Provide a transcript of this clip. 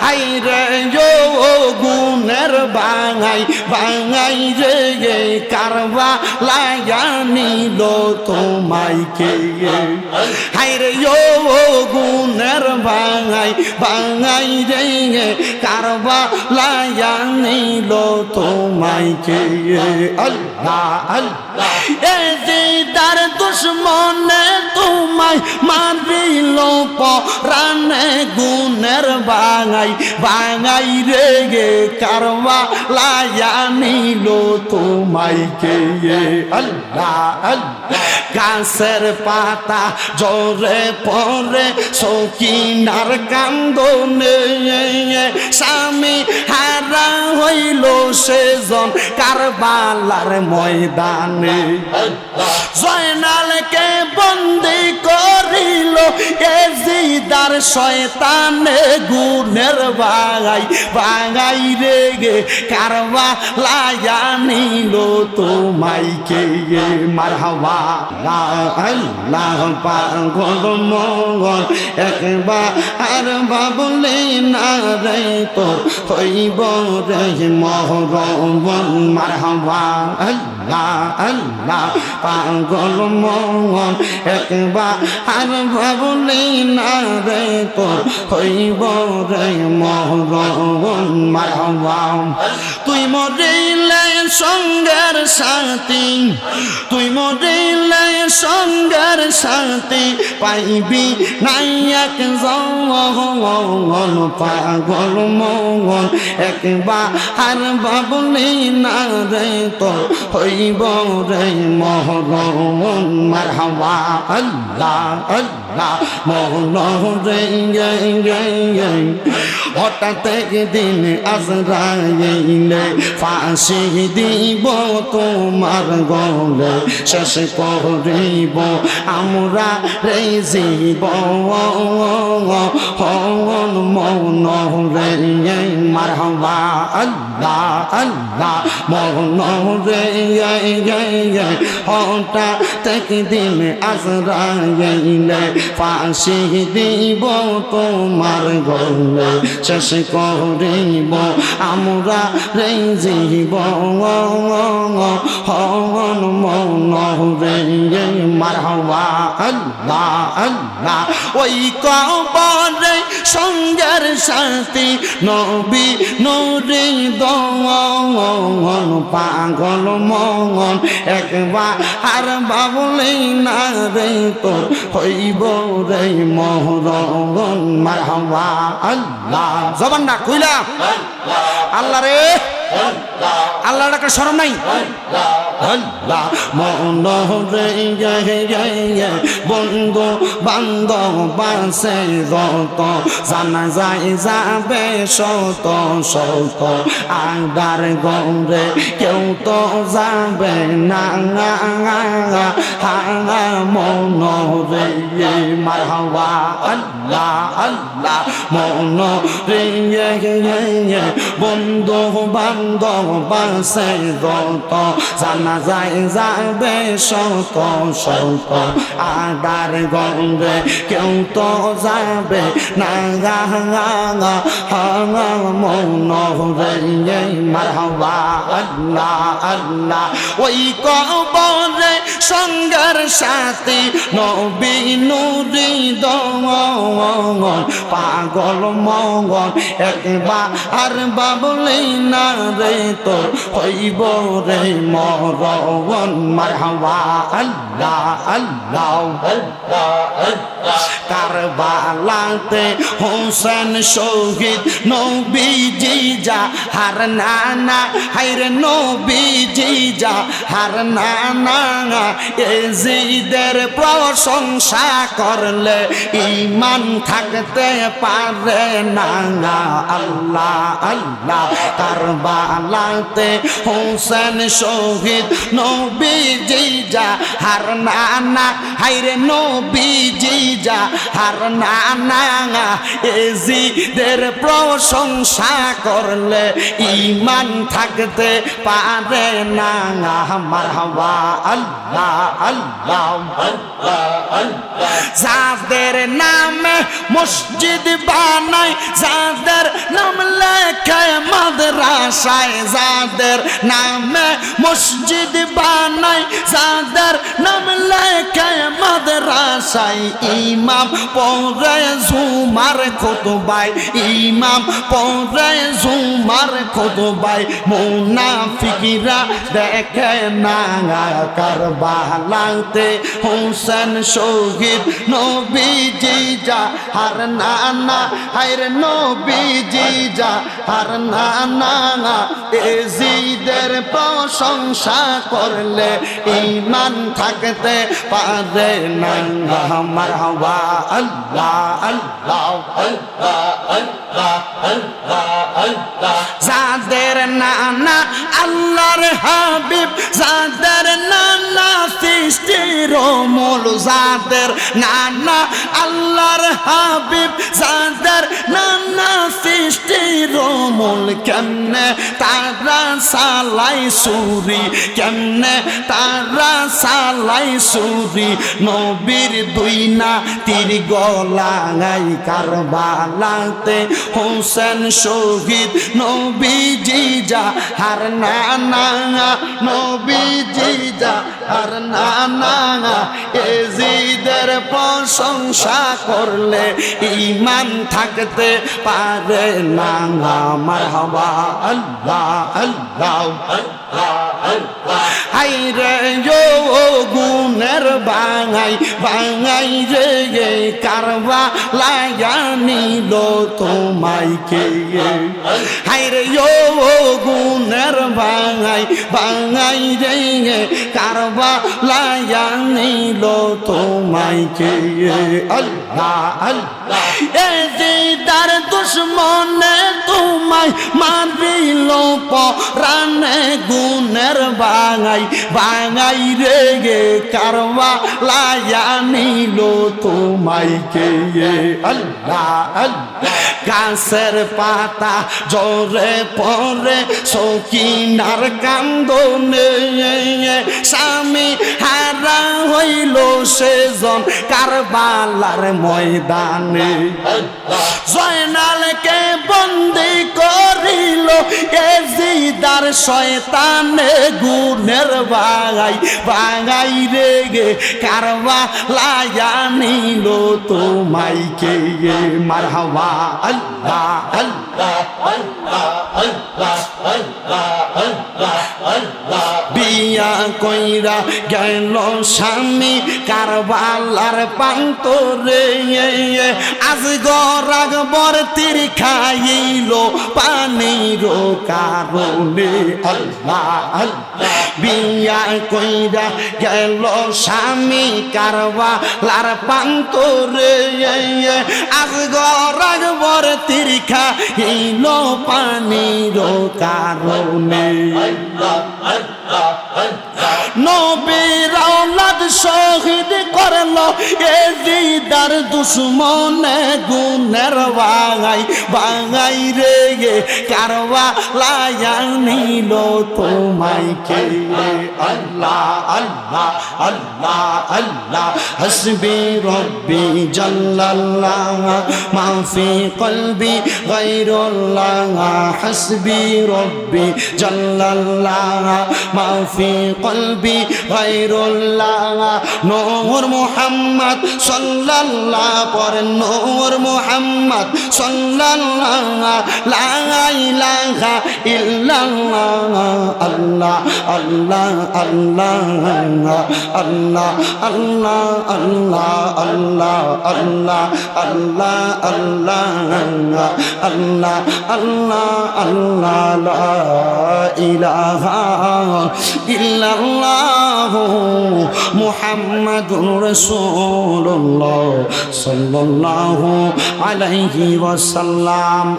High রে ও গুণের বাঙাই বাঙাই রে কারবা লাগা নিল তোমায় কে হাই রে ও গুণের বাঙাই বাঙাই রে কারবা লাগা নিল তোমায় কে আল্লাহ আল্লাহ এ যে তার দুশ্মনে তোমায় মারিল পরানে গুণের বাঙাই বাঙাই রে কারবা লাগা নিল তোমায় কে আল্লাহ আল্লাহ গাছের পাতা জোরে পরে সকিনার কান্দনে স্বামী হারা হইল সেজন কারবালার ময়দানে জয়নালকে বন্দি করিল এজিদার শয়তানে গুণের বাঙাই বাঙাই রে কারবা লাগা নিল তোমায় কে মারহাবা আল্লাহ পাগল মঙ্গল একবার আর বাবলে না রে তো হইব রে মহরম মারহাবা আল্লাহ আল্লাহ পাগল মঙ্গল একবার আর বাবলে না রে তো হইব রে মহরম মারহাবা তুই মরিলে সঙ্গের সাথী তুই মরিলে সঙ্গের সাথী পাইবি নাই এক জল পাগল মঙ্গল একবার আর বাবলি না রে তো হইব রে মহরম মারহাবা আল্লাহ আল্লাহ মহরম রে হঠাৎ একদিন আজরাইলে ফাঁসি দিব তোমার গলে শেষ করিব আমরা রে জীবন মন রে মারহাবা আল্লাহ আল্লাহ মন রে হঠাৎ একদিন আজরাইলে ফাঁসি দিব তোমার গলে শেষ করিব আমরা রে জীবন মন রে মারহাবা আল্লাহ আল্লাহ ওই কবরে সঙ্গের সাথী নবী নুরি দন পাগল মঙ্গল একবার আর বাবলে না রে তো হইব রে মহরম মারহাবা আল্লাহ জবান না কইলা আল্লাহ রে আল্লাহ ডাকে শরম নাই আল্লাহ মন রে বন্ধু বান্ধব বাসে যত জানা যায় যাবে শত শত আগার গরে কেউ তো যাবে না হাঙা মন রে মারহাবা আল্লাহ আল্লাহ মন রে বন্ধু বান্ধব বাসে যত জানা যায় যাবে শত শত আগার গঙ্গে কেউ তো যাবে না হাঙা মন রে মারহাবা আল্লাহ আল্লাহ ওই কবরে সঙ্গের সাথী নবী নুরি দন পাগল মঙ্গল একবার আর বাবলে না রে তো হইব রে মরণ মারহাবা আল্লাহ আল্লাহ কারবালাতে হোসেন শহীদ নবীজি যা হার নানা হায়রে নবীজি যা হার নানা এজিদের প্রশংসা করলে ঈমান থাকতে পারে না আল্লাহ আল্লাহ কারবালাতে হোসেন শহীদ নবীজি যা হার নানা হায়রে নবীজি যা হার নানা এজিদের প্রশংসা করলে ঈমান থাকতে পারে না মারহাবা আল্লাহ আল্লাহ যাদের নামে মসজিদ বানায় যাদের আশায় যাদের নামে মসজিদ বানাই যাদের নাম লেখে মাদ্রাসায় ইমাম পড়ে জুমার খুতবায় ইমাম পড়ে জুমার খুতবায় মুনাফিকরা দেখে না কারবালাতে হোসেন শহীদ নবীজি যাহার নানা হায়রে নবীজি যাহার নানা এজিদের প্রশংসা করলে ঈমান থাকতে পারে না মারহাবা আল্লাহ আল্লাহ আল্লাহ আল্লাহ আল্লাহ আল্লাহ যাদের নানা আল্লাহর হাবিব যাদের নানা সৃষ্টির মূল যাদের নানা আল্লাহর হাবিব যাদের নানা সৃষ্টির মূল কেমনে তারা সালাই সুরি কেমনে তারা সালাই সুরি নবীর দুই না তীর গলায় কারবালাতে হোসেন শহীদ নবীজি যাহার নানা নবীজি যাহার নানা এজিদের প্রশংসা করলে ঈমান থাকতে পারে না মারহাবা আল্লাহ আল্লাহ আল্লাহ আল্লাহ হায়রে ও গুনের বাঙাই বাঙাই রে কারবালায় নিল তোমায় কে হায়রে ও গুনের বাঙাই বাঙাই রে কারবালায় নিল তোমায় কে আল্লাহ আল্লাহ এজিদার দুশমনে তোমায় মারিল পরানে গুনের বাঙাই বাঙাই রে কারবালায় নিল তোমায় কে আল্লাহ আল্লাহ গাছের পাতা জোরে পরে সকিনার কান্দনে স্বামী হারা হইল সেজন কারবালার ময়দানে জয়নালকে বন্দি করিল এজিদার শয়তানে গুনের বাঙাই বাঙাই রে কারবালায় নিল তোমায় কে মারহাবা আল্লাহ আল্লাহ আল্লাহ আল্লাহ আল্লাহ আল্লাহ আল্লাহ বিয়া কইরা গেল স্বামী কারবালার প্রান্তরে আজ গরাগ বর্তির খাইল পানির কারণে আল্লাহ আল্লাহ বিয়া কইরা গেল স্বামী কারবালার প্রান্তরে আজ গরাগ বর্তির খাইল পানির কারণে নবীর আওলাদ শহীদ করলো এজিদার দুশমনে গুনের বাঙাই বাঙাই রে কারবালায় নিল তোমায় কে আল্লাহ আল্লাহ আল্লাহ আল্লাহ হাসবি রব্বি জাল্লাল্লাহ মা ফি কলবি গায়রুল্লাহ হাসবি রব্বি জাল্লাল্লাহ মা ফি কলবি গায়রুল্লাহ নূর মুহাম্মদ সাল্লাল্লাহু পরে নূর মুহাম্মদ সাল্লাল্লাহু লা ইলাহা ইল্লাল্লাহ আল্লাহ আল্লাহ আল্লাহ আল্লাহ আল্লাহ আল্লাহ আল্লাহ আল্লাহ আল্লাহ আল্লাহ আল্লাহ আল্লাহ আল্লাহ লা ইলাহা ইল্লাল্লাহ মুহাম্মাদুর রাসূলুল্লাহ সাল্লাল্লাহু আলাইহি ওয়াসাল্লাম।